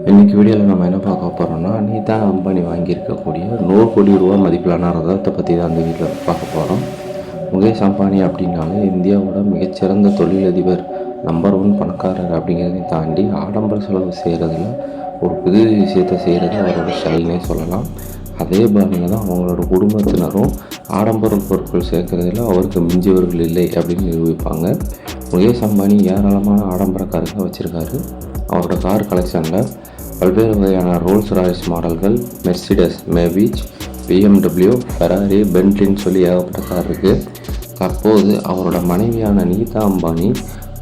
இன்றைக்கி வீடியோவில் நம்ம என்ன பார்க்க போகிறோம்னா, நீதா அம்பானி வாங்கியிருக்கக்கூடிய 100 கோடி ரூபா மதிப்பிலான ரதத்தை பற்றி தான் அந்த வீட்டில் பார்க்க போகிறோம். முகேஷ் அம்பானி அப்படின்னாலே இந்தியாவோட மிகச்சிறந்த தொழிலதிபர், நம்பர் 1 பணக்காரர் அப்படிங்கிறதையும் தாண்டி ஆடம்பர செலவு செய்கிறதுல ஒரு புது விஷயத்தை செய்கிறது அவரோட ஸ்டைல்னே சொல்லலாம். அதே பாணியில் தான் அவங்களோட குடும்பத்தினரும் ஆடம்பர பொருட்கள் சேர்க்கறதுல அவருக்கு மிஞ்சியவர்கள் இல்லை அப்படின்னு நிரூபிப்பாங்க. முகேஷ் அம்பானி ஏராளமான ஆடம்பர கார்கள் வச்சுருக்காரு. அவரோட கார் கலெக்ஷனில் பல்வேறு வகையான ரோல்ஸ் ராய்ஸ் மாடல்கள், மெர்சிடஸ், மேவிச், BMW, ஃபெராரி, பென்ட்லின்னு சொல்லி ஏகப்பட்ட கார் இருக்குது. தற்போது அவரோட மனைவியான நீதா அம்பானி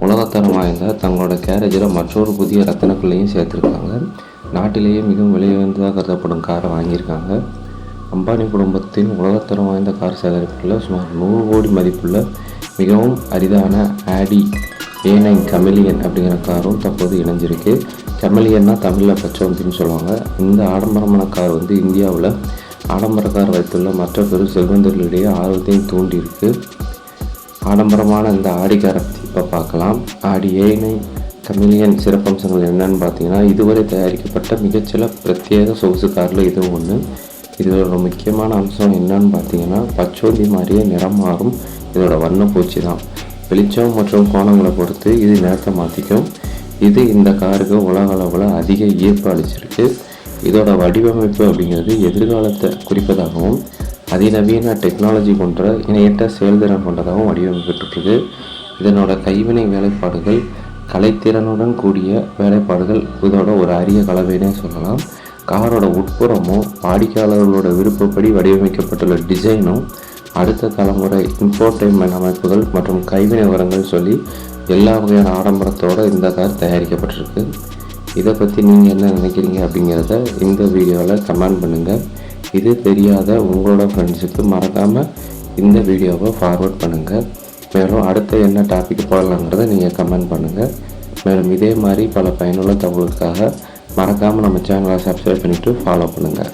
உலகத்தரம் வாய்ந்த தங்களோட கேரேஜில் மற்றொரு புதிய ரத்தினக்குள்ளையும் சேர்த்துருக்காங்க. நாட்டிலேயே மிகவும் விலை உயர்ந்ததாக கருதப்படும் காரை வாங்கியிருக்காங்க. அம்பானி குடும்பத்தின் உலகத்தரம் வாய்ந்த கார் சேகரிப்பில் சுமார் 100 கோடி மதிப்புள்ள மிகவும் அரிதான ஆடி A9 கமெலியன் அப்படிங்கிற காரும் தற்போது இணைஞ்சிருக்கு. கமெலியன்னா தமிழில் பச்சோந்தின்னு சொல்லுவாங்க. இந்த ஆடம்பரமான கார் இந்தியாவில் ஆடம்பர கார் வைத்துள்ள மற்ற பெரும் செல்வந்தர்களிடையே ஆர்வத்தையும் தூண்டியிருக்கு. ஆடம்பரமான இந்த ஆடி காரை பற்றி இப்போ பார்க்கலாம். ஆடி A9 கமெலியன் சிறப்பம்சங்கள் என்னன்னு பார்த்தீங்கன்னா, இதுவரை தயாரிக்கப்பட்ட மிகச்சில பிரத்யேக சொகுசு காரில் இதுவும் ஒன்று. இதோட முக்கியமான அம்சம் என்னன்னு பார்த்தீங்கன்னா, பச்சோந்தி மாதிரியே நிறம் மாறும் இதோட வண்ணப்பூச்சி தான். வெளிச்சம் மற்றும் கோணங்களை பொறுத்து இது நேரத்தை மாற்றிக்கும். இது இந்த காருக்கு உலக அளவில் அதிக ஈர்ப்பு அளிச்சிருக்கு. இதோட வடிவமைப்பு அப்படிங்கிறது எதிர்காலத்தை குறிப்பதாகவும் அதிநவீன டெக்னாலஜி கொண்ட இணையற்ற செயல்திறன் கொண்டதாகவும் வடிவமைக்கப்பட்டிருக்கு. இதனோட கைவினை வேலைப்பாடுகள், கலைத்திறனுடன் கூடிய வேலைப்பாடுகள் இதோட ஒரு அரிய கலவைனே சொல்லலாம். காரோட உட்புறமும் வாடிக்கையாளர்களோட விருப்பப்படி வடிவமைக்கப்பட்டுள்ள டிசைனும் அடுத்த தலைமுறை இன்ஃபோடெயின்மெண்ட் அமைப்புகள் மற்றும் கைவினை விவரங்கள் சொல்லி எல்லா வகையான ஆடம்பரத்தோடு இந்த கார் தயாரிக்கப்பட்டிருக்கு. இதை பற்றி நீங்கள் என்ன நினைக்கிறீங்க அப்படிங்கிறத இந்த வீடியோவில் கமெண்ட் பண்ணுங்கள். இது தெரியாத உங்களோட ஃப்ரெண்ட்ஸுக்கு மறக்காமல் இந்த வீடியோவை ஃபார்வர்ட் பண்ணுங்கள். மேலும் அடுத்த என்ன டாபிக் போடலாங்கிறத நீங்கள் கமெண்ட் பண்ணுங்கள். மேலும் இதே மாதிரி பல பயனுள்ள தகவலுக்காக மறக்காமல் நம்ம சேனலை சப்ஸ்கிரைப் பண்ணிவிட்டு ஃபாலோ பண்ணுங்கள்.